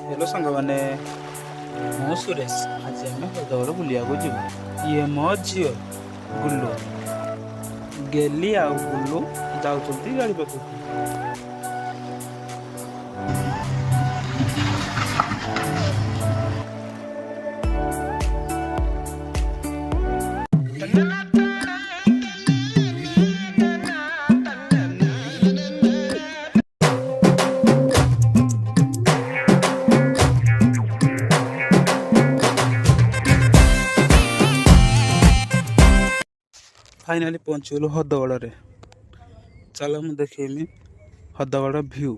Hello सांग मैंने मो सुरेश आज आम हृदय बुलिया जीव ये मो झील गुल्लू गेली आ गुल्लू जाऊँ गाड़ी पाखक फाइनाली पहुंचगलु हदगड़ रे चलो मुझे देखेमी हदगड़ भ्यू।